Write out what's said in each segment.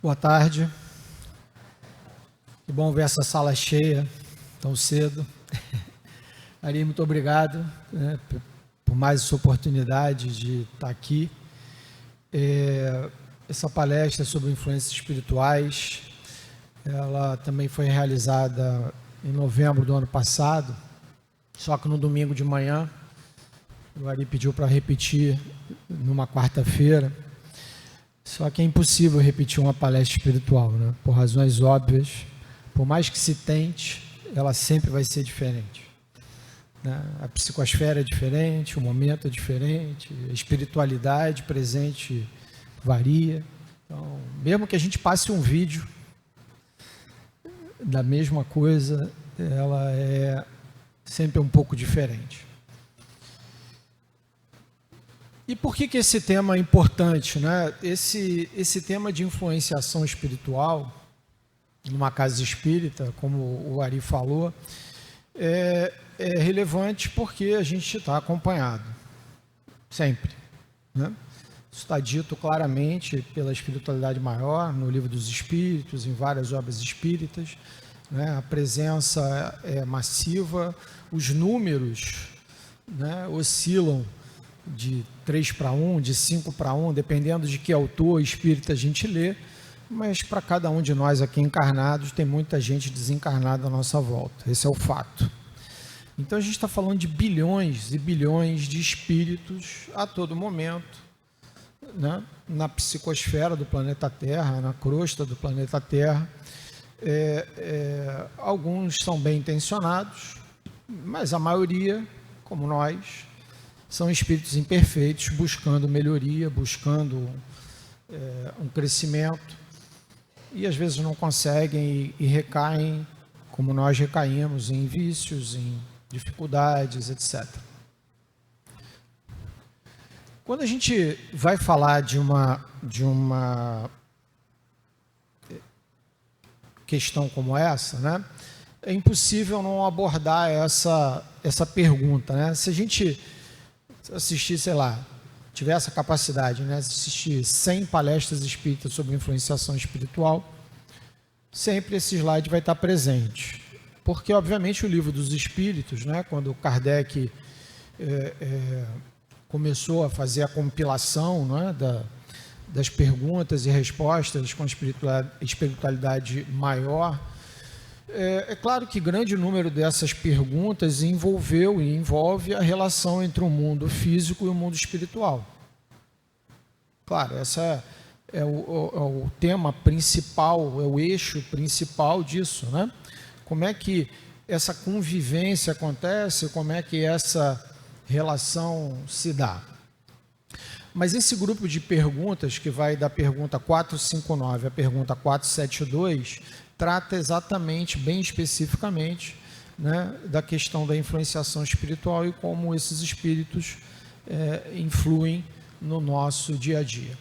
Boa tarde. Que bom ver essa sala cheia tão cedo. Ari, muito obrigado, por mais essa oportunidade de estar aqui. Essa palestra sobre influências espirituais, ela também foi realizada em novembro do ano passado, só que no domingo de manhã. O Ari pediu para repetir numa quarta-feira. Só que é impossível repetir uma palestra espiritual, né? Por razões óbvias. Por mais que se tente, ela sempre vai ser diferente, né? A psicosfera é diferente, o momento é diferente, a espiritualidade presente varia. Então, mesmo que a gente passe um vídeo da mesma coisa, ela é sempre um pouco diferente. E por que esse tema é importante, né? Esse tema de influenciação espiritual, numa casa espírita, como o Ari falou, é relevante porque a gente está acompanhado, sempre, né? Isso está dito claramente pela espiritualidade maior, no Livro dos Espíritos, em várias obras espíritas, né? A presença é massiva, os números, né, oscilam de 3 para 1, de 5 para 1, dependendo de que autor espírita a gente lê, mas para cada um de nós aqui encarnados, tem muita gente desencarnada à nossa volta, esse é o fato. Então a gente está falando de bilhões e bilhões de espíritos a todo momento, né, na psicosfera do planeta Terra, na crosta do planeta Terra. Alguns são bem intencionados, mas a maioria, como nós, são espíritos imperfeitos, buscando melhoria, buscando um crescimento, e às vezes não conseguem e recaem, como nós recaímos, em vícios, em dificuldades, etc. Quando a gente vai falar de uma questão como essa, né, é impossível não abordar essa pergunta, né? Se a gente assistir, sei lá, tiver essa capacidade, né, assistir 100 palestras espíritas sobre influenciação espiritual, sempre esse slide vai estar presente. Porque, obviamente, o Livro dos Espíritos, né, quando Kardec começou a fazer a compilação, né, das perguntas e respostas com a espiritualidade maior, é claro que grande número dessas perguntas envolveu e envolve a relação entre o mundo físico e o mundo espiritual. Claro, esse é o tema principal, é o eixo principal disso, né? Como é que essa convivência acontece, como é que essa relação se dá. Mas esse grupo de perguntas, que vai da pergunta 459 à pergunta 472, trata exatamente, bem especificamente, né, da questão da influenciação espiritual e como esses espíritos influem no nosso dia a dia.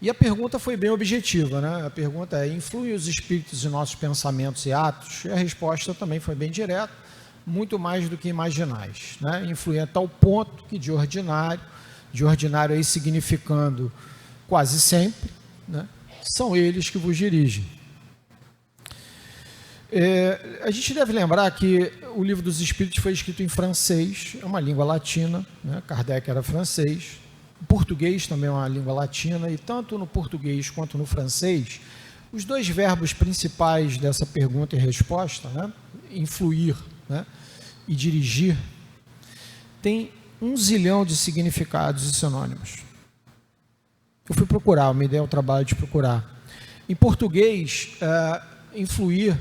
E a pergunta foi bem objetiva, né? A pergunta é: influem os espíritos em nossos pensamentos e atos? E a resposta também foi bem direta: muito mais do que imaginais, né? Influem a tal ponto que de ordinário aí significando quase sempre, né, são eles que vos dirigem. A gente deve lembrar que o Livro dos Espíritos foi escrito em francês, é uma língua latina, né? Kardec era francês, o português também é uma língua latina, e tanto no português quanto no francês, os dois verbos principais dessa pergunta e resposta, né, influir, né, e dirigir, tem 1 zilhão de significados e sinônimos. Eu fui procurar, me dei o trabalho de procurar. Em português, influir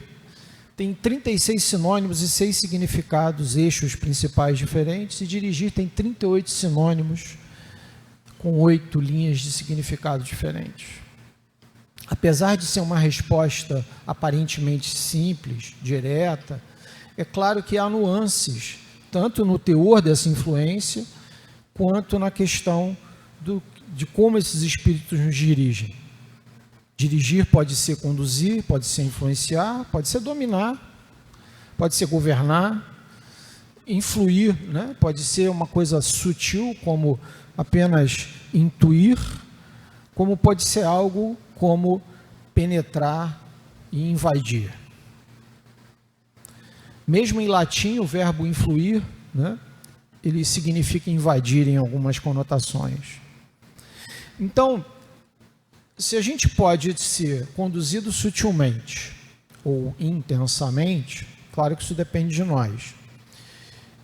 tem 36 sinônimos e 6 significados, eixos principais diferentes, e dirigir tem 38 sinônimos com 8 linhas de significado diferentes. Apesar de ser uma resposta aparentemente simples, direta, é claro que há nuances, tanto no teor dessa influência, quanto na questão de como esses espíritos nos dirigem. Dirigir pode ser conduzir, pode ser influenciar, pode ser dominar, pode ser governar, influir, né? Pode ser uma coisa sutil, como apenas intuir, como pode ser algo como penetrar e invadir. Mesmo em latim, o verbo influir, né, ele significa invadir em algumas conotações. Então, se a gente pode ser conduzido sutilmente ou intensamente, claro que isso depende de nós.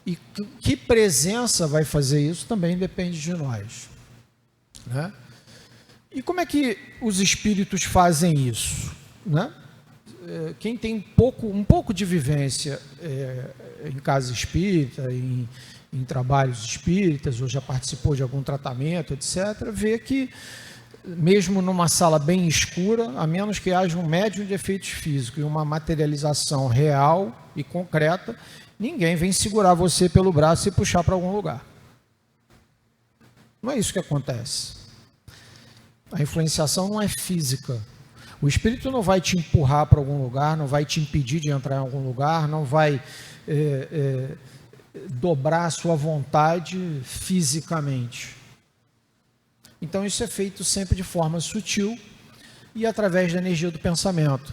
E que presença vai fazer isso também depende de nós, né? E como é que os espíritos fazem isso, né? Quem tem um pouco de vivência em casa espírita, em trabalhos espíritas, ou já participou de algum tratamento, etc., vê que, mesmo numa sala bem escura, a menos que haja um médium de efeitos físicos e uma materialização real e concreta, ninguém vem segurar você pelo braço e puxar para algum lugar. Não é isso que acontece. A influenciação não é física. O espírito não vai te empurrar para algum lugar, não vai te impedir de entrar em algum lugar, não vai dobrar a sua vontade fisicamente. Então isso é feito sempre de forma sutil e através da energia do pensamento.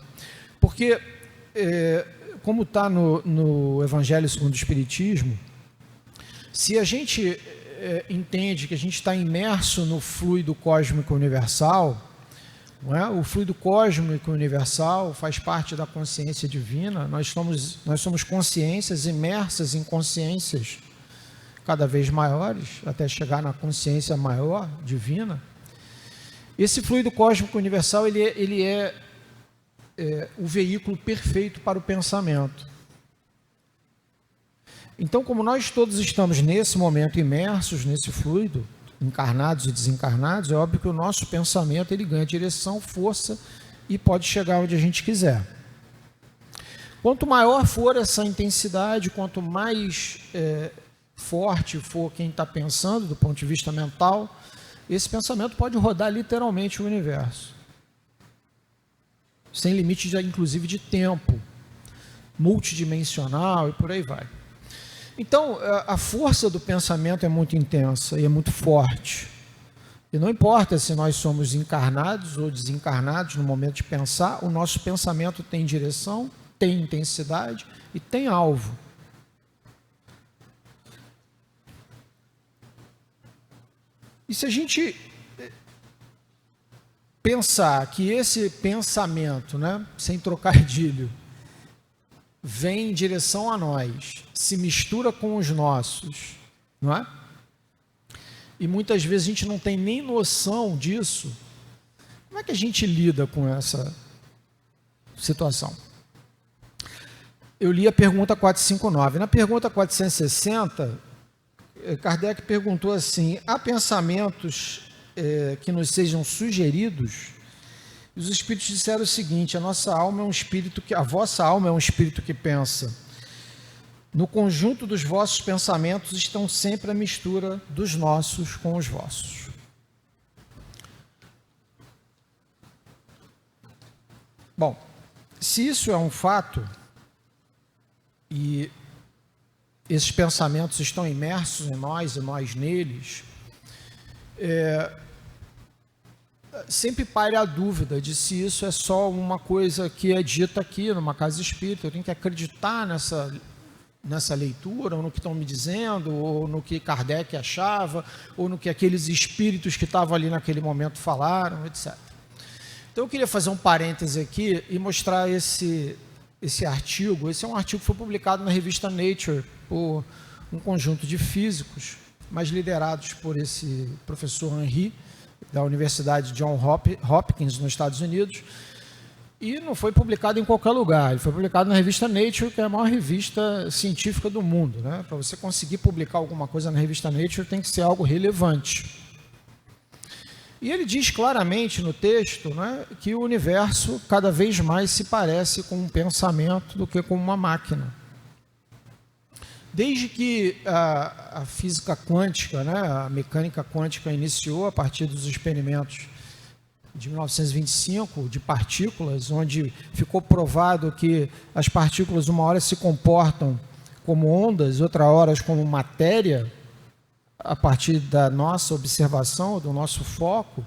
Porque, como está no Evangelho segundo o Espiritismo, se a gente entende que a gente está imerso no fluido cósmico universal, não é? O fluido cósmico universal faz parte da consciência divina. Nós somos consciências imersas em consciências cada vez maiores, até chegar na consciência maior, divina. Esse fluido cósmico universal ele é o veículo perfeito para o pensamento. Então, como nós todos estamos nesse momento imersos nesse fluido, encarnados e desencarnados, é óbvio que o nosso pensamento ele ganha direção, força e pode chegar onde a gente quiser. Quanto maior for essa intensidade, quanto mais forte for quem está pensando do ponto de vista mental, esse pensamento pode rodar literalmente o universo, sem limite, inclusive, de tempo, multidimensional e por aí vai. Então, a força do pensamento é muito intensa e é muito forte. E não importa se nós somos encarnados ou desencarnados no momento de pensar, o nosso pensamento tem direção, tem intensidade e tem alvo. E se a gente pensar que esse pensamento, né, sem trocadilho, vem em direção a nós, se mistura com os nossos, não é? E muitas vezes a gente não tem nem noção disso. Como é que a gente lida com essa situação? Eu li a pergunta 459. Na pergunta 460, Kardec perguntou assim: há pensamentos que nos sejam sugeridos? Os espíritos disseram o seguinte: a vossa alma é um espírito que pensa. No conjunto dos vossos pensamentos estão sempre a mistura dos nossos com os vossos. Bom, se isso é um fato, e esses pensamentos estão imersos em nós e nós neles, sempre paira a dúvida de se isso é só uma coisa que é dita aqui numa casa espírita. Eu tenho que acreditar nessa leitura, ou no que estão me dizendo, ou no que Kardec achava, ou no que aqueles espíritos que estavam ali naquele momento falaram, etc. Então eu queria fazer um parêntese aqui e mostrar esse artigo. Esse é um artigo que foi publicado na revista Nature por um conjunto de físicos, mas liderados por esse professor Henry, da Universidade Johns Hopkins, nos Estados Unidos, e não foi publicado em qualquer lugar. Ele foi publicado na revista Nature, que é a maior revista científica do mundo, né? Para você conseguir publicar alguma coisa na revista Nature, tem que ser algo relevante. E ele diz claramente no texto, né, que o universo cada vez mais se parece com um pensamento do que com uma máquina. Desde que a física quântica, né, a mecânica quântica iniciou a partir dos experimentos de 1925 de partículas, onde ficou provado que as partículas uma hora se comportam como ondas, outra hora como matéria, a partir da nossa observação, do nosso foco,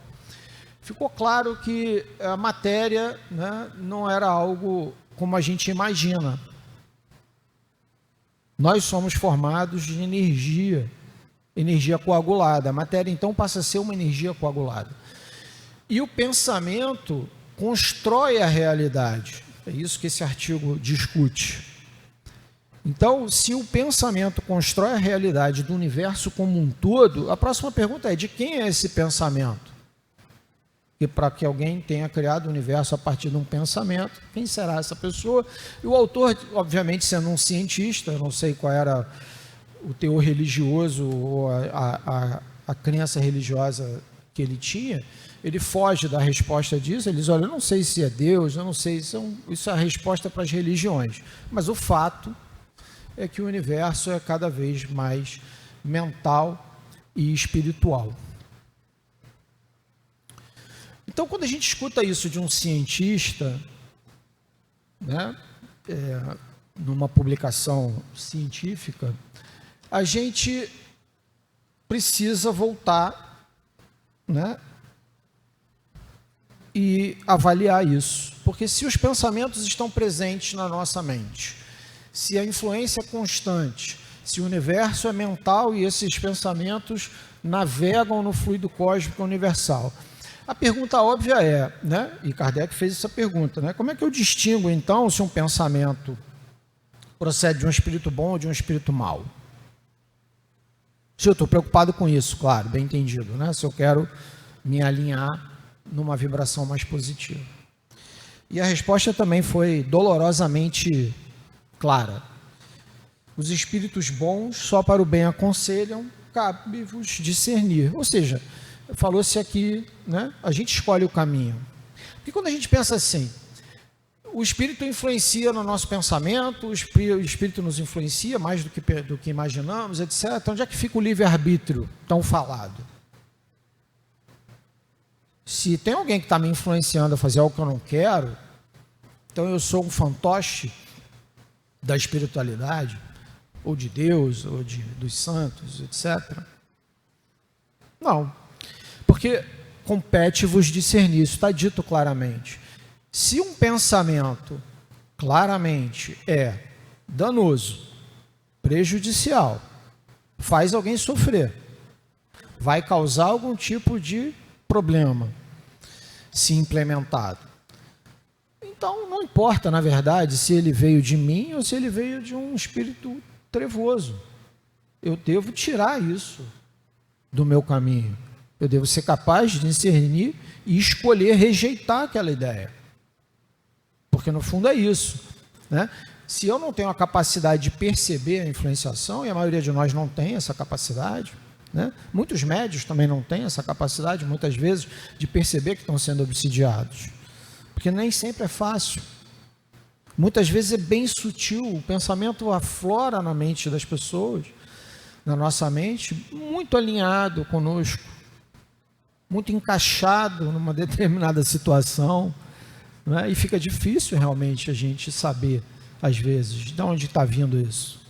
ficou claro que a matéria, né, não era algo como a gente imagina. Nós somos formados de energia coagulada. A matéria, então, passa a ser uma energia coagulada. E o pensamento constrói a realidade. É isso que esse artigo discute. Então, se o pensamento constrói a realidade do universo como um todo, a próxima pergunta é: de quem é esse pensamento? E para que alguém tenha criado o universo a partir de um pensamento, quem será essa pessoa? E o autor, obviamente, sendo um cientista, eu não sei qual era o teor religioso ou a crença religiosa que ele tinha, ele foge da resposta disso. Ele diz: olha, eu não sei se é Deus, eu não sei, isso é a resposta para as religiões, mas o fato é que o universo é cada vez mais mental e espiritual. Então, quando a gente escuta isso de um cientista, né, numa publicação científica, a gente precisa voltar, né, e avaliar isso. Porque se os pensamentos estão presentes na nossa mente, se a influência é constante, se o universo é mental e esses pensamentos navegam no fluido cósmico universal, a pergunta óbvia é, né, e Kardec fez essa pergunta, né, como é que eu distingo então se um pensamento procede de um espírito bom ou de um espírito mau? Se eu estou preocupado com isso, claro, bem entendido, né, se eu quero me alinhar numa vibração mais positiva. E a resposta também foi dolorosamente clara. Os espíritos bons só para o bem aconselham, cabe-vos discernir. Ou seja, falou-se aqui, né, a gente escolhe o caminho. Porque quando a gente pensa assim, o espírito influencia no nosso pensamento, o espírito nos influencia mais do que imaginamos, etc. Então, onde é que fica o livre-arbítrio tão falado? Se tem alguém que está me influenciando a fazer algo que eu não quero, então eu sou um fantoche da espiritualidade, ou de Deus, ou dos santos, etc. Não, porque compete-vos discernir, isso está dito claramente. Se um pensamento claramente é danoso, prejudicial, faz alguém sofrer, vai causar algum tipo de problema, se implementado. Então, não importa, na verdade, se ele veio de mim ou se ele veio de um espírito trevoso. Eu devo tirar isso do meu caminho. Eu devo ser capaz de discernir e escolher rejeitar aquela ideia. Porque, no fundo, é isso, né? Se eu não tenho a capacidade de perceber a influenciação, e a maioria de nós não tem essa capacidade, né? Muitos médios também não têm essa capacidade, muitas vezes, de perceber que estão sendo obsidiados. Porque nem sempre é fácil. Muitas vezes é bem sutil, o pensamento aflora na mente das pessoas, na nossa mente, muito alinhado conosco, muito encaixado numa determinada situação, né? E fica difícil realmente a gente saber, às vezes, de onde está vindo isso.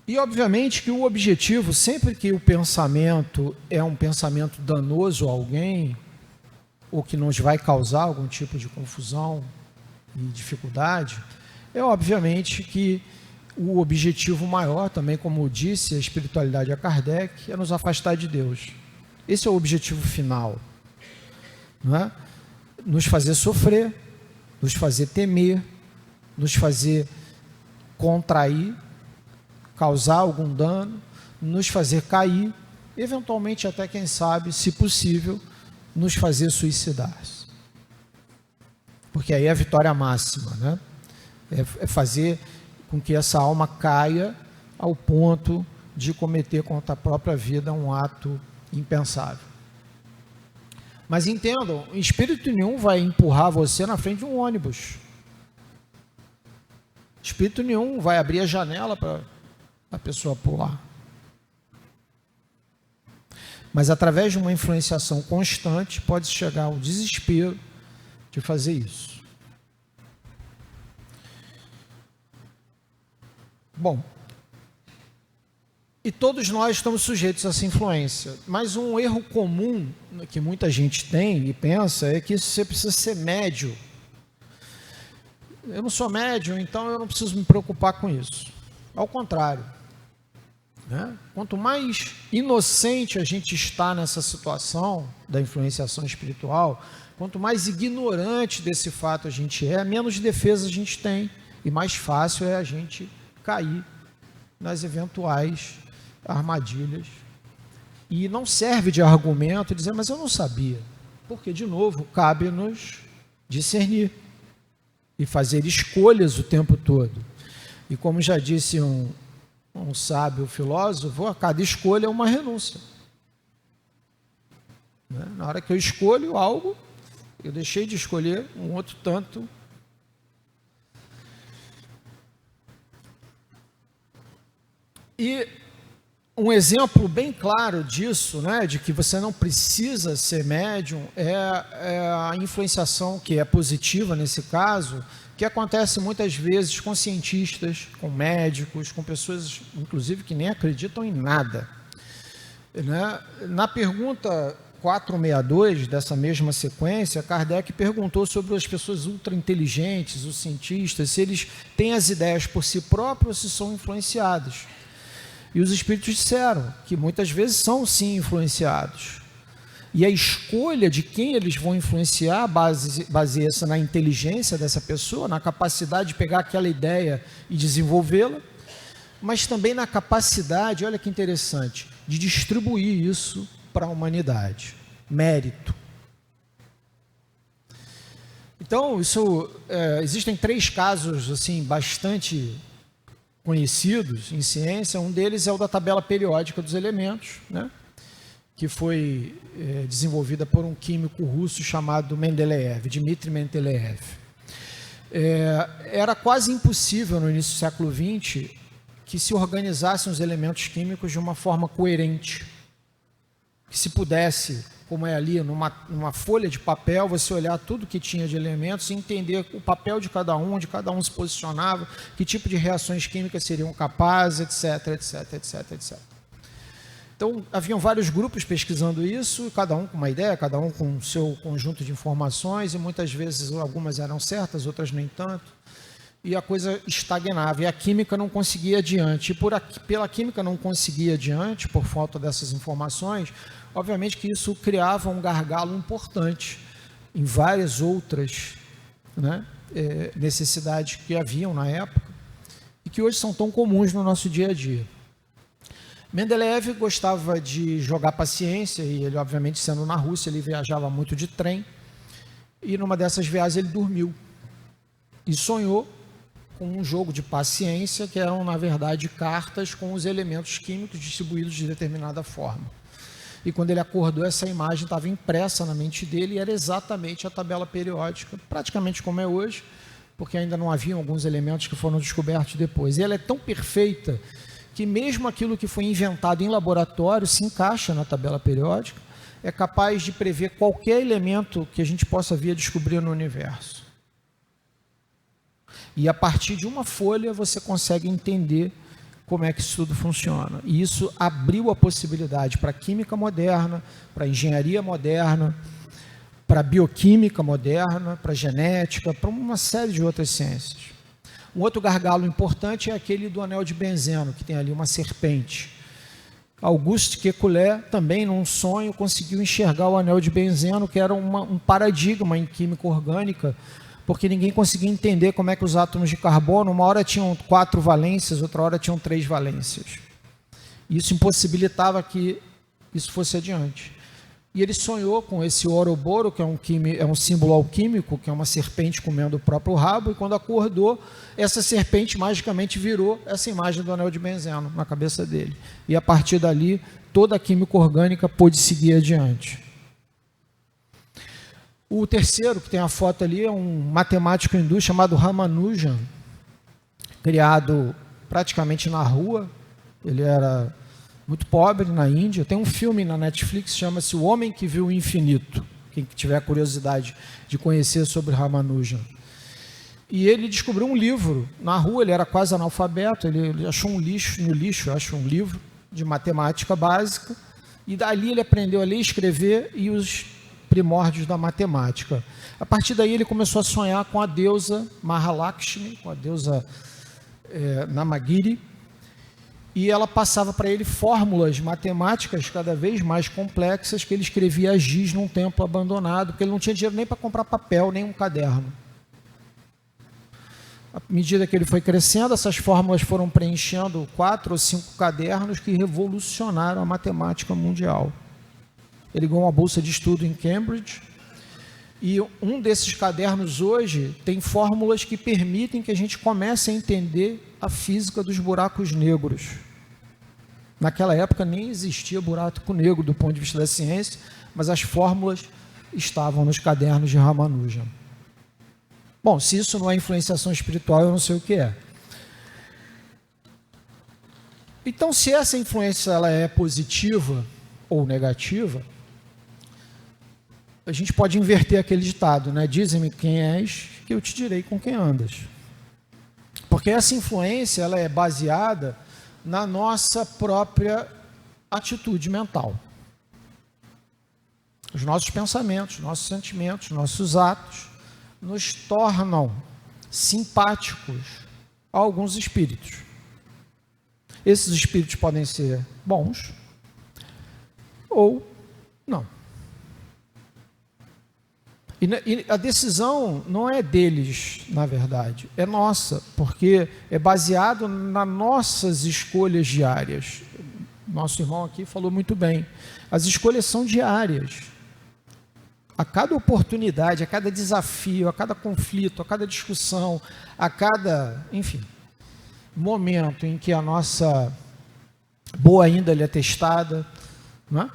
E, obviamente, que o objetivo, sempre que o pensamento é um pensamento danoso a alguém, ou que nos vai causar algum tipo de confusão e dificuldade, é obviamente que o objetivo maior, também como disse a espiritualidade a Kardec, é nos afastar de Deus. Esse é o objetivo final, não é? Nos fazer sofrer, nos fazer temer, nos fazer contrair, causar algum dano, nos fazer cair, eventualmente até, quem sabe, se possível, nos fazer suicidar-se. Porque aí é a vitória máxima, né? É fazer com que essa alma caia ao ponto de cometer contra a própria vida um ato impensável. Mas entendam, espírito nenhum vai empurrar você na frente de um ônibus. Espírito nenhum vai abrir a janela para a pessoa pular. Mas através de uma influenciação constante, pode chegar ao desespero de fazer isso. Bom, E todos nós estamos sujeitos a essa influência. Mas um erro comum que muita gente tem e pensa é que você precisa ser médium. Eu não sou médium, então eu não preciso me preocupar com isso. Ao contrário, né? Quanto mais inocente a gente está nessa situação da influenciação espiritual, quanto mais ignorante desse fato a gente é, menos defesa a gente tem e mais fácil é a gente cair nas eventuais armadilhas. E não serve de argumento dizer, mas eu não sabia. Porque, de novo, cabe-nos discernir e fazer escolhas o tempo todo. E como já disse um sábio filósofo, a cada escolha é uma renúncia. Né? Na hora que eu escolho algo, eu deixei de escolher um outro tanto. E um exemplo bem claro disso, né, de que você não precisa ser médium, é a influenciação, que é positiva nesse caso, que acontece muitas vezes com cientistas, com médicos, com pessoas, inclusive, que nem acreditam em nada. Né? Na pergunta 462 dessa mesma sequência, Kardec perguntou sobre as pessoas ultra inteligentes, os cientistas, se eles têm as ideias por si próprios ou se são influenciados. E os espíritos disseram que muitas vezes são sim influenciados. E a escolha de quem eles vão influenciar baseia-se na inteligência dessa pessoa, na capacidade de pegar aquela ideia e desenvolvê-la, mas também na capacidade, olha que interessante, de distribuir isso para a humanidade. Mérito. Então, existem 3 casos assim, bastante conhecidos em ciência. Um deles é o da tabela periódica dos elementos, né? Que foi desenvolvida por um químico russo chamado Mendeleev, Dmitry Mendeleev. Era quase impossível no início do século XX que se organizassem os elementos químicos de uma forma coerente, que se pudesse, como é ali, numa folha de papel, você olhar tudo que tinha de elementos e entender o papel de cada um, onde cada um se posicionava, que tipo de reações químicas seriam capazes, etc, etc, etc, etc. Então, haviam vários grupos pesquisando isso, cada um com uma ideia, cada um com o seu conjunto de informações, e muitas vezes algumas eram certas, outras nem tanto, e a coisa estagnava, e a química não conseguia adiante. E pela química não conseguir adiante, por falta dessas informações, obviamente que isso criava um gargalo importante em várias outras, né, necessidades que haviam na época, e que hoje são tão comuns no nosso dia a dia. Mendeleev gostava de jogar paciência, e ele, obviamente, sendo na Rússia, ele viajava muito de trem, e numa dessas viagens ele dormiu e sonhou com um jogo de paciência, que eram, na verdade, cartas com os elementos químicos distribuídos de determinada forma. E quando ele acordou, essa imagem estava impressa na mente dele, e era exatamente a tabela periódica, praticamente como é hoje, porque ainda não haviam alguns elementos que foram descobertos depois. E ela é tão perfeita que mesmo aquilo que foi inventado em laboratório se encaixa na tabela periódica, é capaz de prever qualquer elemento que a gente possa vir a descobrir no universo. E a partir de uma folha você consegue entender como é que isso tudo funciona. E isso abriu a possibilidade para a química moderna, para a engenharia moderna, para a bioquímica moderna, para a genética, para uma série de outras ciências. Um outro gargalo importante é aquele do anel de benzeno, que tem ali uma serpente. Auguste Kekulé, também num sonho, conseguiu enxergar o anel de benzeno, que era um paradigma em química orgânica, porque ninguém conseguia entender como é que os átomos de carbono, uma hora tinham 4 valências, outra hora tinham 3 valências. Isso impossibilitava que isso fosse adiante. E ele sonhou com esse Ouroboro, que é um símbolo alquímico, que é uma serpente comendo o próprio rabo, e quando acordou, essa serpente magicamente virou essa imagem do anel de benzeno na cabeça dele. E a partir dali, toda a química orgânica pôde seguir adiante. O terceiro, que tem a foto ali, é um matemático hindu chamado Ramanujan, criado praticamente na rua. Ele era muito pobre na Índia. Tem um filme na Netflix, chama-se O Homem que Viu o Infinito, quem tiver curiosidade de conhecer sobre Ramanujan. E ele descobriu um livro na rua, ele era quase analfabeto, ele achou um lixo, no lixo, acho um livro, de matemática básica, e dali ele aprendeu a ler e escrever e os primórdios da matemática. A partir daí ele começou a sonhar com a deusa Mahalakshmi, com a deusa Namagiri, e ela passava para ele fórmulas matemáticas cada vez mais complexas que ele escrevia a giz num templo abandonado, porque ele não tinha dinheiro nem para comprar papel, nem um caderno. À medida que ele foi crescendo, essas fórmulas foram preenchendo 4 ou 5 cadernos que revolucionaram a matemática mundial. Ele ganhou uma bolsa de estudo em Cambridge, e um desses cadernos hoje tem fórmulas que permitem que a gente comece a entender a física dos buracos negros. Naquela época nem existia buraco negro do ponto de vista da ciência, mas as fórmulas estavam nos cadernos de Ramanujan. Bom, se isso não é influenciação espiritual, eu não sei o que é. Então, se essa influência ela é positiva ou negativa, a gente pode inverter aquele ditado, né? Dize-me quem és, que eu te direi com quem andas. Porque essa influência ela é baseada na nossa própria atitude mental. Os nossos pensamentos, nossos sentimentos, nossos atos nos tornam simpáticos a alguns espíritos. Esses espíritos podem ser bons ou não. E a decisão não é deles, na verdade, é nossa, porque é baseado nas nossas escolhas diárias. Nosso irmão aqui falou muito bem. As escolhas são diárias. A cada oportunidade, a cada desafio, a cada conflito, a cada discussão, a cada, enfim, momento em que a nossa boa índole é testada, né?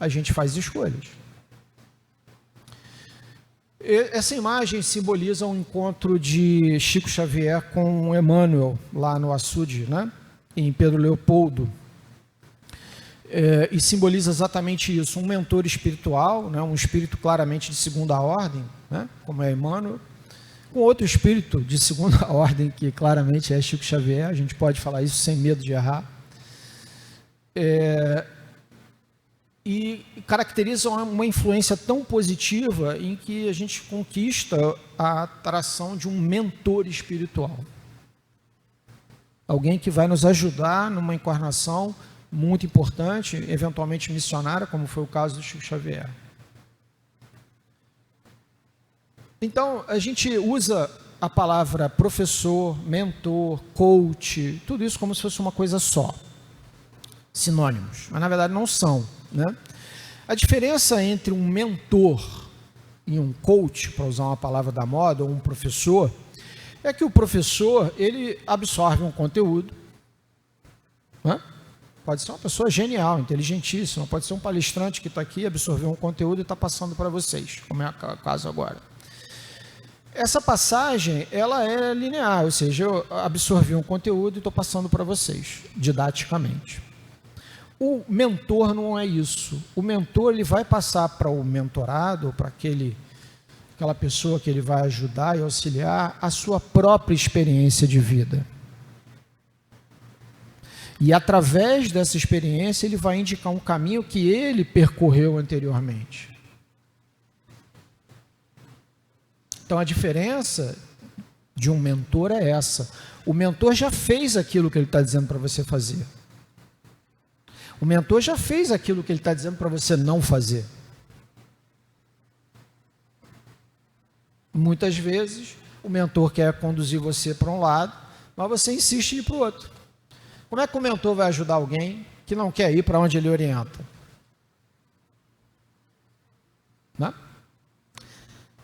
A gente faz escolhas. Essa imagem simboliza um encontro de Chico Xavier com Emmanuel, lá no açude, né? Em Pedro Leopoldo. E simboliza exatamente isso, um mentor espiritual, né? Um espírito claramente de segunda ordem, né? Como é Emmanuel, com outro espírito de segunda ordem, que claramente é Chico Xavier, a gente pode falar isso sem medo de errar. E caracterizam uma influência tão positiva em que a gente conquista a atração de um mentor espiritual. Alguém que vai nos ajudar numa encarnação muito importante, eventualmente missionária, como foi o caso do Chico Xavier. Então, a gente usa a palavra professor, mentor, coach, tudo isso como se fosse uma coisa só. Sinônimos, mas na verdade não são, né? A diferença entre um mentor e um coach, para usar uma palavra da moda, ou um professor, é que o professor, ele absorve um conteúdo, né? Pode ser uma pessoa genial, inteligentíssima, pode ser um palestrante que está aqui, absorveu um conteúdo e está passando para vocês, como é o caso agora. Essa passagem, ela é linear, ou seja, eu absorvi um conteúdo e estou passando para vocês, didaticamente. O mentor não é isso. O mentor ele vai passar para o mentorado, para aquela pessoa que ele vai ajudar e auxiliar, a sua própria experiência de vida. E através dessa experiência ele vai indicar um caminho que ele percorreu anteriormente. Então a diferença de um mentor é essa. O mentor já fez aquilo que ele está dizendo para você fazer. O mentor já fez aquilo que ele está dizendo para você não fazer. Muitas vezes, o mentor quer conduzir você para um lado, mas você insiste em ir para o outro. Como é que o mentor vai ajudar alguém que não quer ir para onde ele orienta? Né?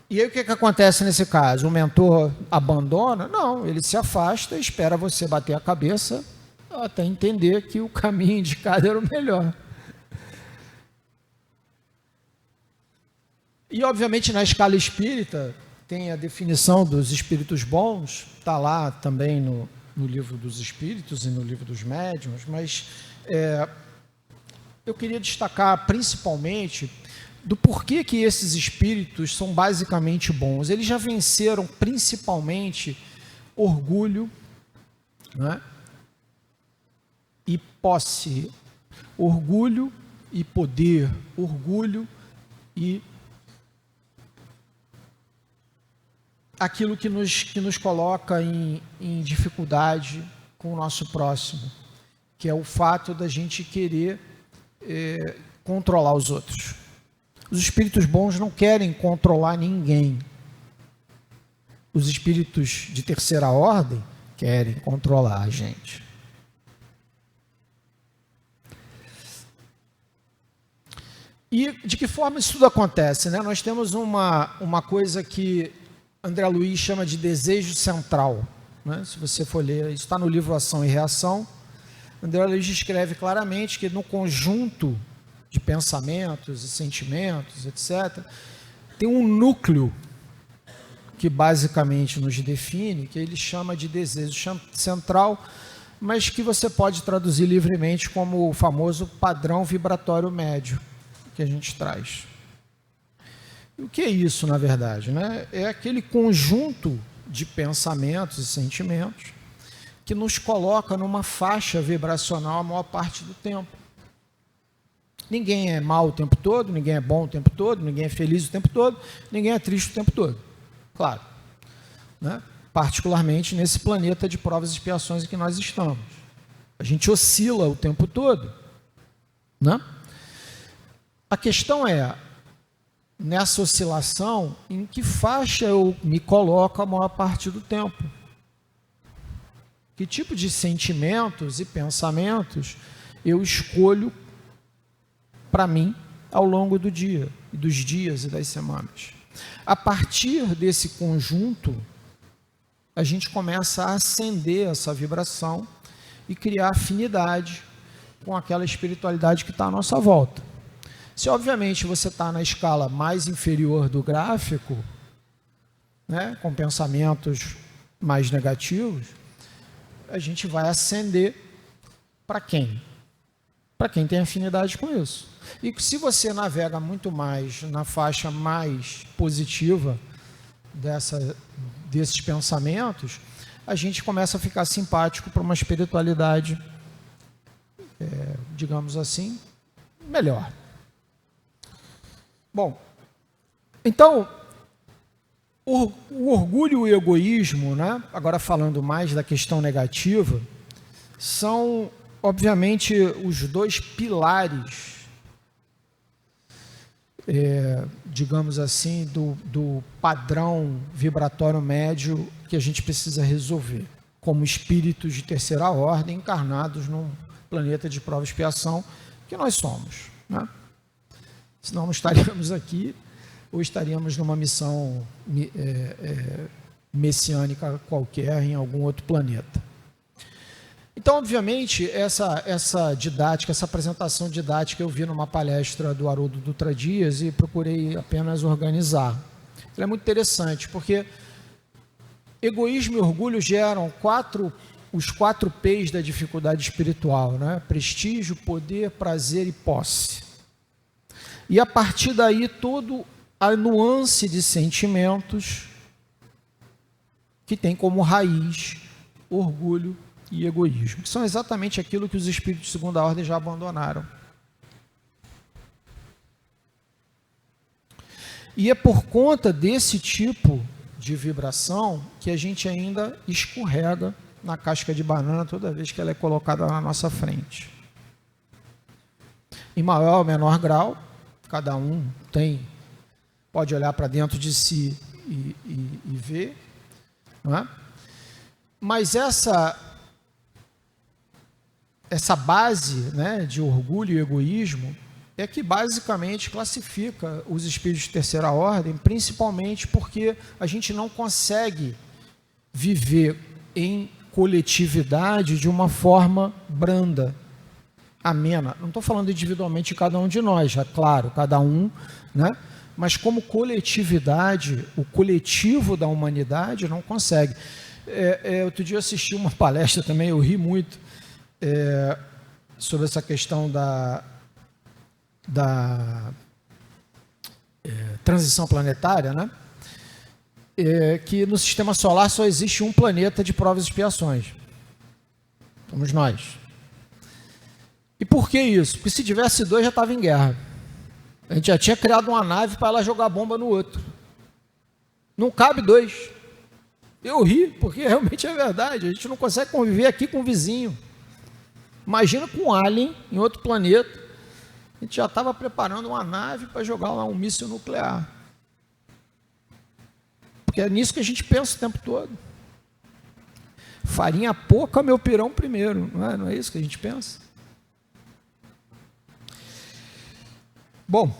E aí o que acontece nesse caso? O mentor abandona? Não, ele se afasta e espera você bater a cabeça até entender que o caminho indicado era o melhor. E, obviamente, na escala espírita, tem a definição dos espíritos bons, está lá também no livro dos espíritos e no livro dos médiuns, mas eu queria destacar principalmente do porquê que esses espíritos são basicamente bons. Eles já venceram principalmente orgulho, né? E posse, Orgulho e poder, orgulho e aquilo que nos coloca em dificuldade com o nosso próximo, que é o fato da gente querer controlar os outros. Os espíritos bons não querem controlar ninguém. Os espíritos de terceira ordem querem controlar a gente. E de que forma isso tudo acontece, né? Nós temos uma coisa que André Luiz chama de desejo central, né? Se você for ler, isso está no livro Ação e Reação. André Luiz escreve claramente que no conjunto de pensamentos e sentimentos, etc., tem um núcleo que basicamente nos define, que ele chama de desejo central, mas que você pode traduzir livremente como o famoso padrão vibratório médio que a gente traz. O que é isso, na verdade, né? É aquele conjunto de pensamentos e sentimentos que nos coloca numa faixa vibracional a maior parte do tempo. Ninguém é mal o tempo todo, ninguém é bom o tempo todo, ninguém é feliz o tempo todo, ninguém é triste o tempo todo. Claro, né? Particularmente nesse planeta de provas e expiações em que nós estamos. A gente oscila o tempo todo, né? A questão é, nessa oscilação, em que faixa eu me coloco a maior parte do tempo? Que tipo de sentimentos e pensamentos eu escolho para mim ao longo do dia, dos dias e das semanas? A partir desse conjunto, a gente começa a acender essa vibração e criar afinidade com aquela espiritualidade que está à nossa volta. Se, obviamente, você está na escala mais inferior do gráfico, né, com pensamentos mais negativos, a gente vai ascender para quem? Para quem tem afinidade com isso. E se você navega muito mais na faixa mais positiva desses pensamentos, a gente começa a ficar simpático para uma espiritualidade, digamos assim, melhor. Bom, então, o orgulho e o egoísmo, né, agora falando mais da questão negativa, são, obviamente, os dois pilares, digamos assim, do padrão vibratório médio que a gente precisa resolver, como espíritos de terceira ordem encarnados num planeta de prova e expiação que nós somos, né? Senão não estaríamos aqui, ou estaríamos numa missão messiânica qualquer em algum outro planeta. Então, obviamente, essa didática, essa apresentação didática eu vi numa palestra do Haroldo Dutra Dias e procurei apenas organizar. Ela é muito interessante, porque egoísmo e orgulho geram os 4 P's da dificuldade espiritual, né? Prestígio, poder, prazer e posse. E a partir daí, toda a nuance de sentimentos que tem como raiz orgulho e egoísmo, que são exatamente aquilo que os espíritos de segunda ordem já abandonaram. E é por conta desse tipo de vibração que a gente ainda escorrega na casca de banana toda vez que ela é colocada na nossa frente. Em maior ou menor grau, cada um pode olhar para dentro de si e ver, não é? Mas essa base, né, de orgulho e egoísmo é que basicamente classifica os espíritos de terceira ordem, principalmente porque a gente não consegue viver em coletividade de uma forma branda, amena. Não estou falando individualmente de cada um de nós, é claro, cada um, né? Mas como coletividade, o coletivo da humanidade não consegue. Outro dia eu assisti uma palestra também, eu ri muito, sobre essa questão da transição planetária, né? Que no sistema solar só existe um planeta de provas e expiações. Somos nós. E por que isso? Porque se tivesse dois já estava em guerra. A gente já tinha criado uma nave para ela jogar bomba no outro. Não cabe dois. Eu ri, porque realmente é verdade. A gente não consegue conviver aqui com o vizinho. Imagina com um alien em outro planeta. A gente já estava preparando uma nave para jogar lá um míssil nuclear. Porque é nisso que a gente pensa o tempo todo. Farinha pouca, meu pirão primeiro. Não é isso que a gente pensa? Bom,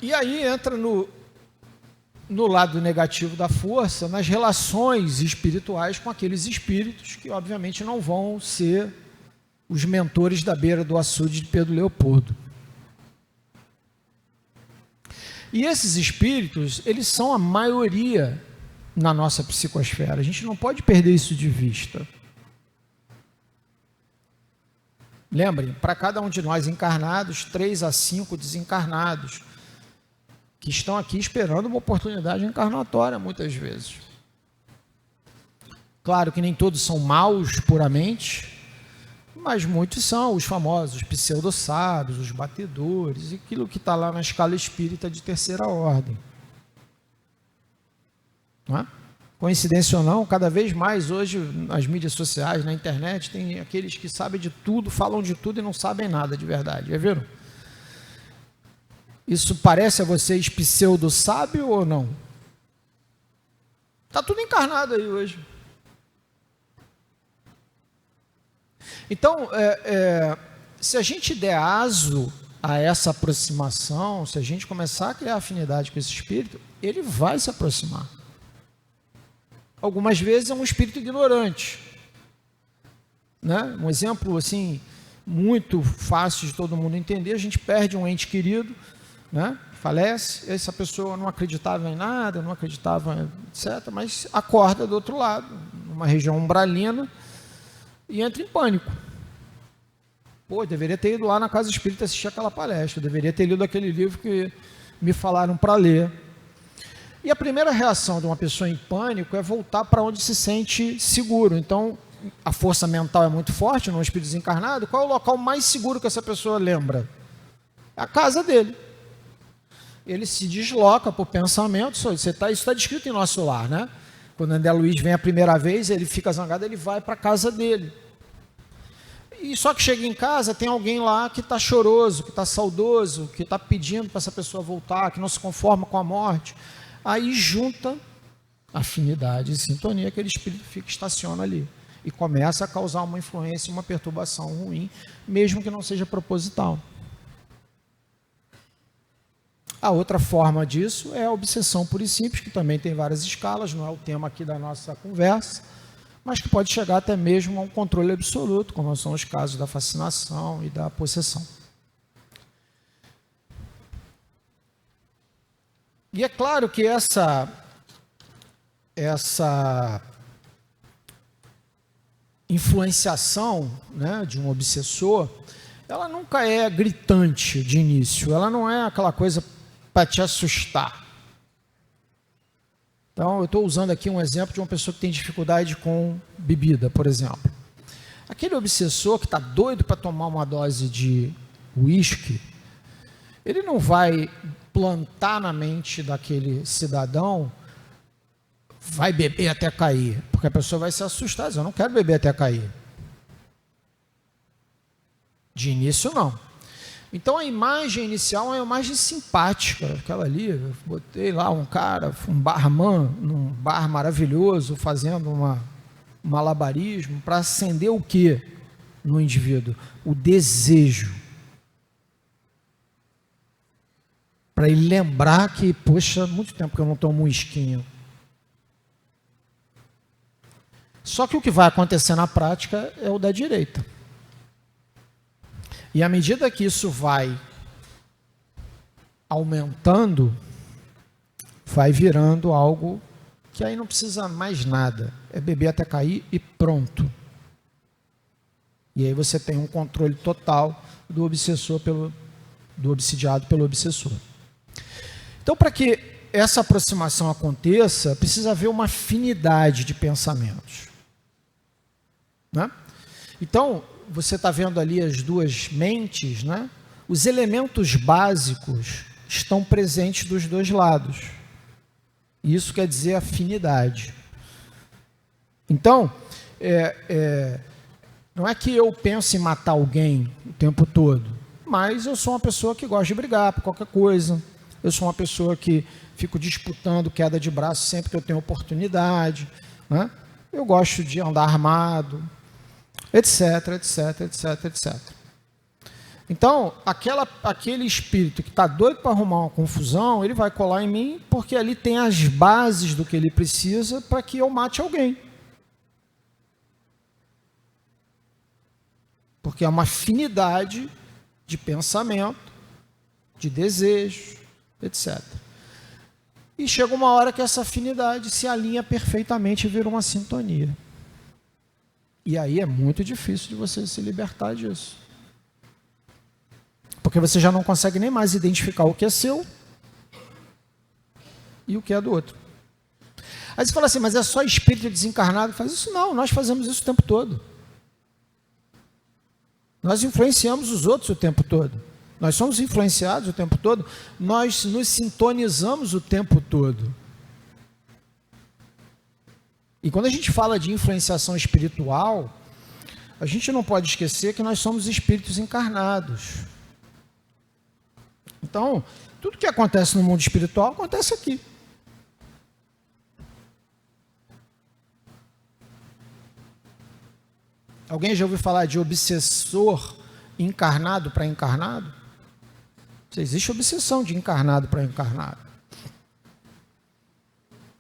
e aí entra no lado negativo da força, nas relações espirituais com aqueles espíritos que, obviamente, não vão ser os mentores da beira do açude de Pedro Leopoldo. E esses espíritos, eles são a maioria na nossa psicosfera. A gente não pode perder isso de vista. Lembrem, para cada um de nós encarnados, 3 a 5 desencarnados, que estão aqui esperando uma oportunidade encarnatória, muitas vezes. Claro que nem todos são maus puramente, mas muitos são os famosos pseudo-sábios, os batedores, aquilo que está lá na escala espírita de terceira ordem. Não é? Coincidência ou não, cada vez mais hoje nas mídias sociais, na internet, tem aqueles que sabem de tudo, falam de tudo e não sabem nada de verdade, já viram? Isso parece a vocês pseudo-sábio ou não? Está tudo encarnado aí hoje. Então, se a gente der aso a essa aproximação, se a gente começar a criar afinidade com esse espírito, ele vai se aproximar. Algumas vezes é um espírito ignorante, né? Um exemplo assim muito fácil de todo mundo entender: a gente perde um ente querido, né? Falece, essa pessoa não acreditava em nada, não acreditava, etc., mas acorda do outro lado, numa região umbralina, e entra em pânico. Pô, deveria ter ido lá na casa espírita assistir aquela palestra, deveria ter lido aquele livro que me falaram para ler. E a primeira reação de uma pessoa em pânico é voltar para onde se sente seguro. Então, a força mental é muito forte num espírito desencarnado. Qual é o local mais seguro que essa pessoa lembra? É a casa dele. Ele se desloca por pensamento. Isso está descrito em Nosso Lar, né? Quando André Luiz vem a primeira vez, ele fica zangado, ele vai para a casa dele. E só que chega em casa, tem alguém lá que está choroso, que está saudoso, que está pedindo para essa pessoa voltar, que não se conforma com a morte. Aí junta afinidade e sintonia, aquele espírito estaciona ali e começa a causar uma influência, uma perturbação ruim, mesmo que não seja proposital. A outra forma disso é a obsessão pura e simples, que também tem várias escalas, não é o tema aqui da nossa conversa, mas que pode chegar até mesmo a um controle absoluto, como são os casos da fascinação e da possessão. E é claro que essa influenciação, né, de um obsessor, ela nunca é gritante de início, ela não é aquela coisa para te assustar. Então, eu estou usando aqui um exemplo de uma pessoa que tem dificuldade com bebida, por exemplo. Aquele obsessor que está doido para tomar uma dose de uísque, ele não vai plantar na mente daquele cidadão, vai beber até cair, porque a pessoa vai se assustar, dizer, eu não quero beber até cair. De início, não. Então, a imagem inicial é uma imagem simpática, aquela ali, eu botei lá um cara, um barman, num bar maravilhoso, fazendo um malabarismo, para acender o quê no indivíduo? O desejo. Para ele lembrar que, poxa, muito tempo que eu não tomo um esquinho. Só que o que vai acontecer na prática é o da direita. E à medida que isso vai aumentando, vai virando algo que aí não precisa mais nada. É beber até cair e pronto. E aí você tem um controle total do obsessor do obsidiado pelo obsessor. Então, para que essa aproximação aconteça, precisa haver uma afinidade de pensamentos, né? Então, você está vendo ali as duas mentes, né? Os elementos básicos estão presentes dos dois lados. Isso quer dizer afinidade. Então, não é que eu penso em matar alguém o tempo todo, mas eu sou uma pessoa que gosta de brigar por qualquer coisa. Eu sou uma pessoa que fico disputando queda de braço sempre que eu tenho oportunidade, né? Eu gosto de andar armado, etc, etc, etc, etc. Então, aquele espírito que está doido para arrumar uma confusão, ele vai colar em mim, porque ali tem as bases do que ele precisa para que eu mate alguém. Porque é uma afinidade de pensamento, de desejo, etc. E chega uma hora que essa afinidade se alinha perfeitamente e vira uma sintonia. E aí é muito difícil de você se libertar disso. Porque você já não consegue nem mais identificar o que é seu e o que é do outro. Aí você fala assim, mas é só espírito desencarnado que faz isso? Não, nós fazemos isso o tempo todo. Nós influenciamos os outros o tempo todo. Nós somos influenciados o tempo todo. Nós nos sintonizamos o tempo todo. E quando a gente fala de influenciação espiritual, a gente não pode esquecer que nós somos espíritos encarnados. Então, tudo que acontece no mundo espiritual acontece aqui. Alguém já ouviu falar de obsessor encarnado para encarnado? Existe obsessão de encarnado para encarnado.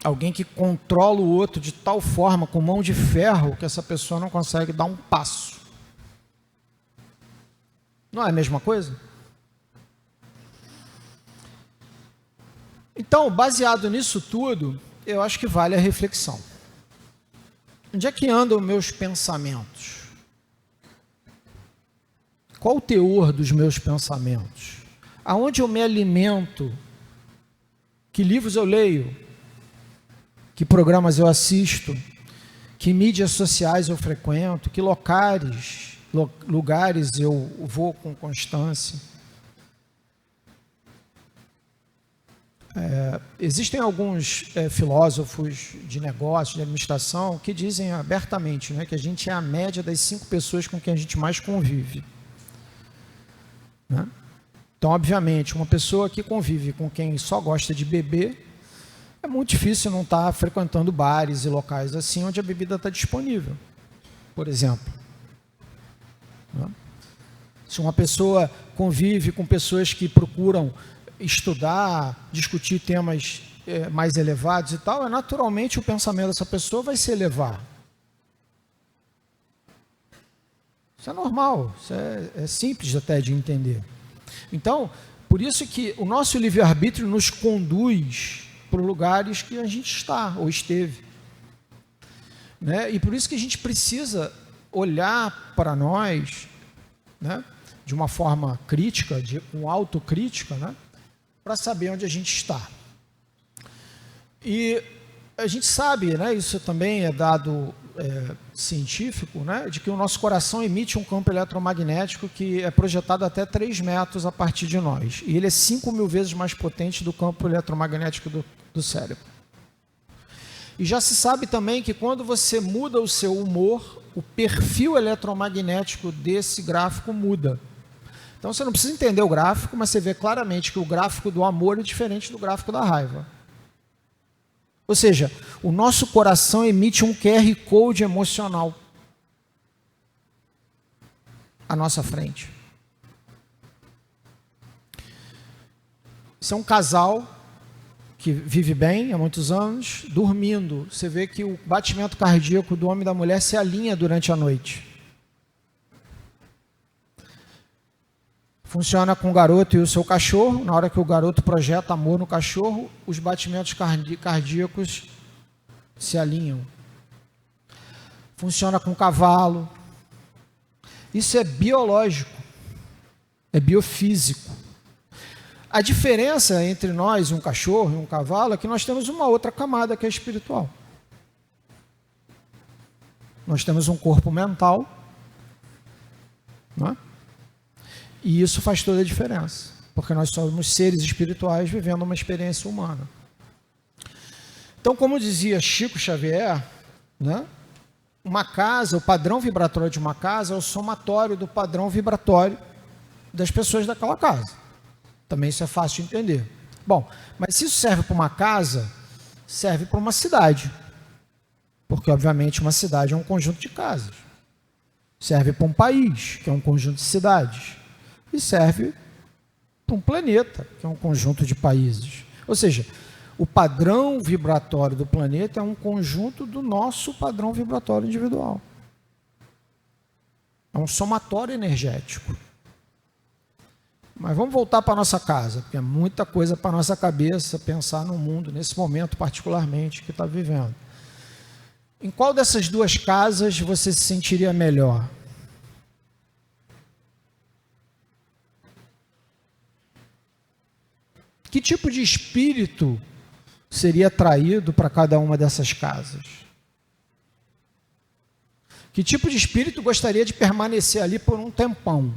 Alguém que controla o outro de tal forma, com mão de ferro, que essa pessoa não consegue dar um passo. Não é a mesma coisa? Então, baseado nisso tudo, eu acho que vale a reflexão. Onde é que andam os meus pensamentos? Qual o teor dos meus pensamentos? Aonde eu me alimento? Que livros eu leio? Que programas eu assisto? Que mídias sociais eu frequento? Que lugares eu vou com constância? Existem alguns filósofos de negócios, de administração, que dizem abertamente, né, que a gente é a média das 5 pessoas com quem a gente mais convive. Né? Então, obviamente, uma pessoa que convive com quem só gosta de beber, é muito difícil não estar frequentando bares e locais assim, onde a bebida está disponível, por exemplo. Né? Se uma pessoa convive com pessoas que procuram estudar, discutir temas mais elevados e tal, naturalmente o pensamento dessa pessoa vai se elevar. Isso é normal, isso é simples até de entender. Então, por isso que o nosso livre-arbítrio nos conduz para lugares que a gente está ou esteve. Né? E por isso que a gente precisa olhar para nós, né, de uma forma crítica, com autocrítica, né, para saber onde a gente está. E a gente sabe, né, isso também é dado científico, né, de que o nosso coração emite um campo eletromagnético que é projetado até 3 metros a partir de nós. E ele é 5.000 vezes mais potente do campo eletromagnético do cérebro. E já se sabe também que quando você muda o seu humor, o perfil eletromagnético desse gráfico muda. Então você não precisa entender o gráfico, mas você vê claramente que o gráfico do amor é diferente do gráfico da raiva. Ou seja, o nosso coração emite um QR Code emocional à nossa frente. Isso é um casal que vive bem há muitos anos, dormindo. Você vê que o batimento cardíaco do homem e da mulher se alinha durante a noite. Funciona com o garoto e o seu cachorro. Na hora que o garoto projeta amor no cachorro, os batimentos cardíacos se alinham. Funciona com o cavalo. Isso é biológico, é biofísico. A diferença entre nós, um cachorro e um cavalo, é que nós temos uma outra camada que é espiritual. Nós temos um corpo mental não é? E isso faz toda a diferença, porque nós somos seres espirituais vivendo uma experiência humana. Então, como dizia Chico Xavier, né, uma casa, o padrão vibratório de uma casa é o somatório do padrão vibratório das pessoas daquela casa. Também isso é fácil de entender. Bom, mas se isso serve para uma casa, serve para uma cidade. Porque, obviamente, uma cidade é um conjunto de casas. Serve para um país, que é um conjunto de cidades. E serve para um planeta, que é um conjunto de países. Ou seja, o padrão vibratório do planeta é um conjunto do nosso padrão vibratório individual. É um somatório energético. Mas vamos voltar para a nossa casa, porque é muita coisa para a nossa cabeça pensar no mundo, nesse momento particularmente que está vivendo. Em qual dessas duas casas você se sentiria melhor? Que tipo de espírito seria atraído para cada uma dessas casas? Que tipo de espírito gostaria de permanecer ali por um tempão?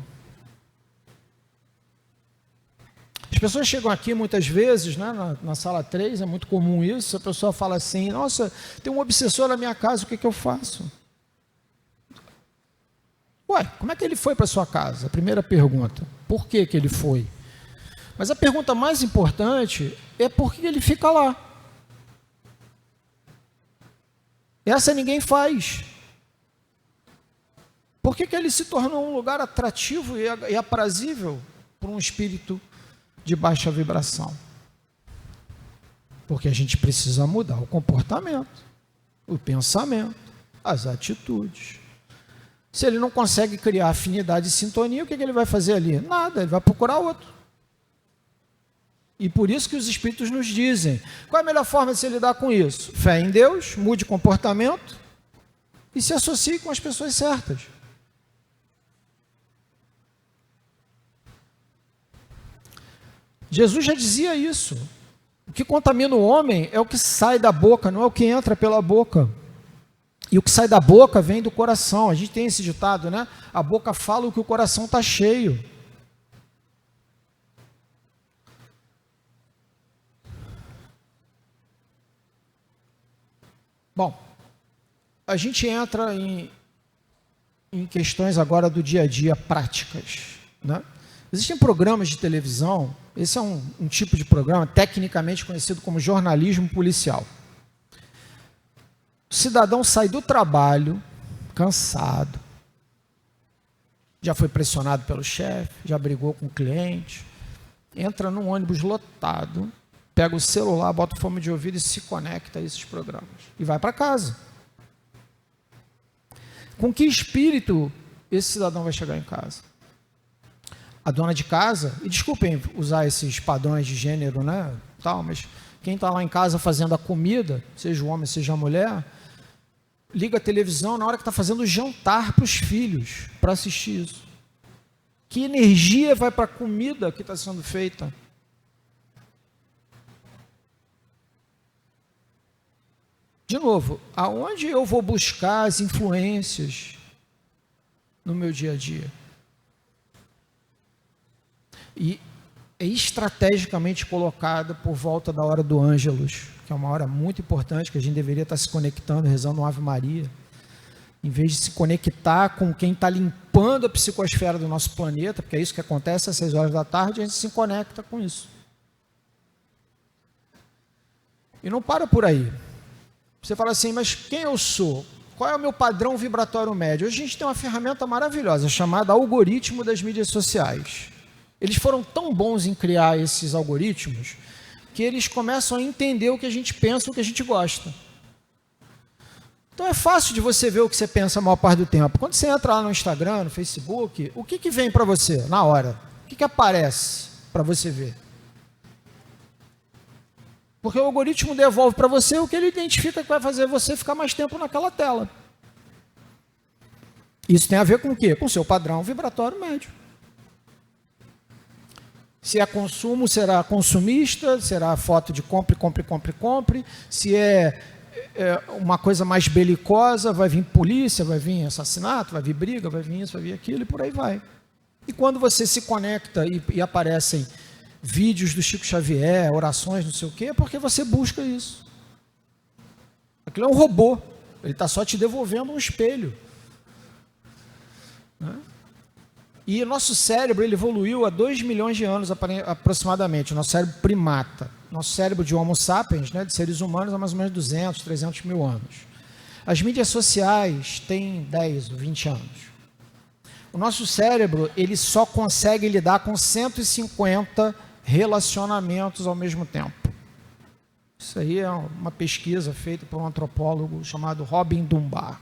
As pessoas chegam aqui muitas vezes, né, na sala 3, é muito comum isso, a pessoa fala assim, nossa, tem um obsessor na minha casa, o que eu faço? Ué, como é que ele foi para sua casa? A primeira pergunta, por que ele foi? Mas a pergunta mais importante é por que ele fica lá? Essa ninguém faz. Por que ele se tornou um lugar atrativo e aprazível para um espírito de baixa vibração? Porque a gente precisa mudar o comportamento, o pensamento, as atitudes. Se ele não consegue criar afinidade e sintonia, o que ele vai fazer ali? Nada, ele vai procurar outro. E por isso que os espíritos nos dizem, qual é a melhor forma de se lidar com isso? Fé em Deus, mude comportamento e se associe com as pessoas certas. Jesus já dizia isso. O que contamina o homem é o que sai da boca, não é o que entra pela boca. E o que sai da boca vem do coração. A gente tem esse ditado, né? A boca fala o que o coração está cheio. Bom, a gente entra em questões agora do dia a dia práticas, né? Existem programas de televisão, esse é um tipo de programa tecnicamente conhecido como jornalismo policial. O cidadão sai do trabalho, cansado, já foi pressionado pelo chefe, já brigou com o cliente, entra num ônibus lotado, pega o celular, bota o fone de ouvido e se conecta a esses programas. E vai para casa. Com que espírito esse cidadão vai chegar em casa? A dona de casa, e desculpem usar esses padrões de gênero, né, tal, mas quem está lá em casa fazendo a comida, seja o homem, seja a mulher, liga a televisão na hora que está fazendo o jantar para os filhos, para assistir isso. Que energia vai para a comida que está sendo feita? De novo, aonde eu vou buscar as influências no meu dia a dia? E é estrategicamente colocada por volta da hora do Ângelus, que é uma hora muito importante, que a gente deveria estar se conectando, rezando uma Ave Maria, em vez de se conectar com quem está limpando a psicosfera do nosso planeta, porque é isso que acontece às 6 horas da tarde, a gente se conecta com isso. E não para por aí. Você fala assim, mas quem eu sou? Qual é o meu padrão vibratório médio? Hoje a gente tem uma ferramenta maravilhosa, chamada algoritmo das mídias sociais. Eles foram tão bons em criar esses algoritmos que eles começam a entender o que a gente pensa, o que a gente gosta. Então é fácil de você ver o que você pensa a maior parte do tempo. Quando você entra lá no Instagram, no Facebook, o que vem para você na hora? O que aparece para você ver? Porque o algoritmo devolve para você o que ele identifica que vai fazer você ficar mais tempo naquela tela. Isso tem a ver com o quê? Com o seu padrão vibratório médio. Se é consumo, será consumista, será foto de compre, compre, compre, compre. Se é uma coisa mais belicosa, vai vir polícia, vai vir assassinato, vai vir briga, vai vir isso, vai vir aquilo, e por aí vai. E quando você se conecta e aparecem vídeos do Chico Xavier, orações, não sei o quê, é porque você busca isso. Aquilo é um robô, ele está só te devolvendo um espelho. Né? E o nosso cérebro ele evoluiu há 2 milhões de anos aproximadamente, o nosso cérebro primata. Nosso cérebro de Homo sapiens, né, de seres humanos, há mais ou menos 200, 300 mil anos. As mídias sociais têm 10 ou 20 anos. O nosso cérebro ele só consegue lidar com 150 relacionamentos ao mesmo tempo. Isso aí é uma pesquisa feita por um antropólogo chamado Robin Dunbar.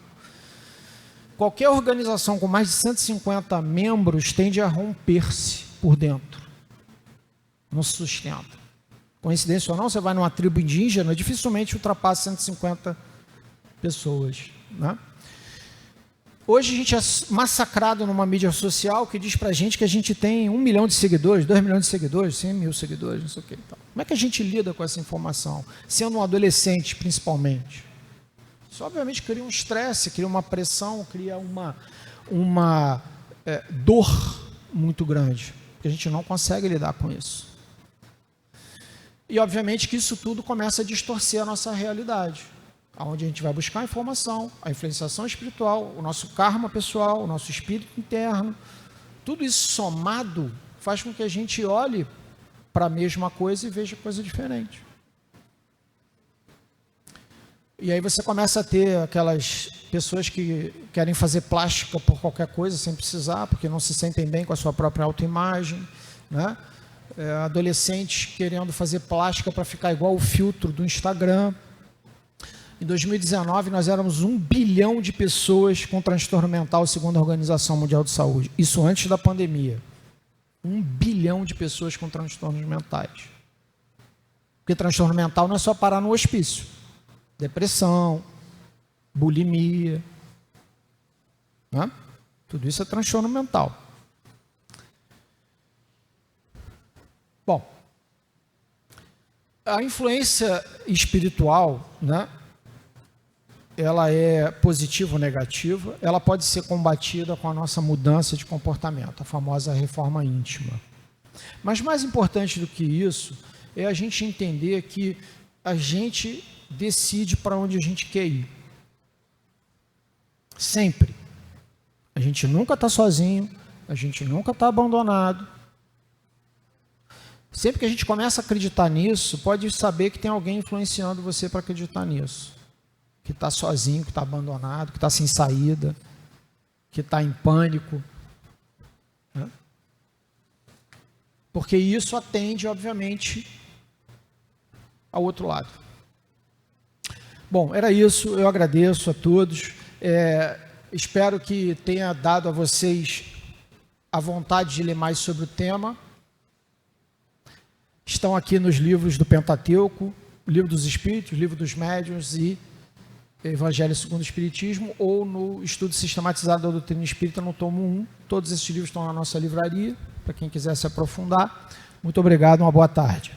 Qualquer organização com mais de 150 membros tende a romper-se por dentro. Não se sustenta. Coincidência ou não, você vai numa tribo indígena, dificilmente ultrapassa 150 pessoas. Né? Hoje a gente é massacrado numa mídia social que diz pra gente que a gente tem 1 milhão de seguidores, 2 milhões de seguidores, 100 mil seguidores, não sei o que. Então, como é que a gente lida com essa informação? Sendo um adolescente, principalmente. Isso obviamente cria um estresse, cria uma pressão, cria uma dor muito grande, porque a gente não consegue lidar com isso. E obviamente que isso tudo começa a distorcer a nossa realidade, onde a gente vai buscar a informação, a influenciação espiritual, o nosso karma pessoal, o nosso espírito interno, tudo isso somado faz com que a gente olhe para a mesma coisa e veja coisa diferente. E aí você começa a ter aquelas pessoas que querem fazer plástica por qualquer coisa, sem precisar, porque não se sentem bem com a sua própria autoimagem, né? Adolescentes querendo fazer plástica para ficar igual o filtro do Instagram. Em 2019, nós éramos 1 bilhão de pessoas com transtorno mental, segundo a Organização Mundial de Saúde. Isso antes da pandemia. 1 bilhão de pessoas com transtornos mentais. Porque transtorno mental não é só parar no hospício. Depressão, bulimia, né? Tudo isso é transtorno mental. Bom, a influência espiritual, né, ela é positiva ou negativa, ela pode ser combatida com a nossa mudança de comportamento, a famosa reforma íntima. Mas mais importante do que isso, é a gente entender que a gente decide para onde a gente quer ir. Sempre. A gente nunca está sozinho, a gente nunca está abandonado. Sempre que a gente começa a acreditar nisso, pode saber que tem alguém influenciando você para acreditar nisso. Que está sozinho, que está abandonado, que está sem saída, que está em pânico. Né? Porque isso atende, obviamente, ao outro lado. Bom, era isso. Eu agradeço a todos. Espero que tenha dado a vocês a vontade de ler mais sobre o tema. Estão aqui nos livros do Pentateuco, Livro dos Espíritos, Livro dos Médiuns e Evangelho segundo o Espiritismo, ou no Estudo Sistematizado da Doutrina Espírita, no tomo 1. Todos esses livros estão na nossa livraria, para quem quiser se aprofundar. Muito obrigado, uma boa tarde.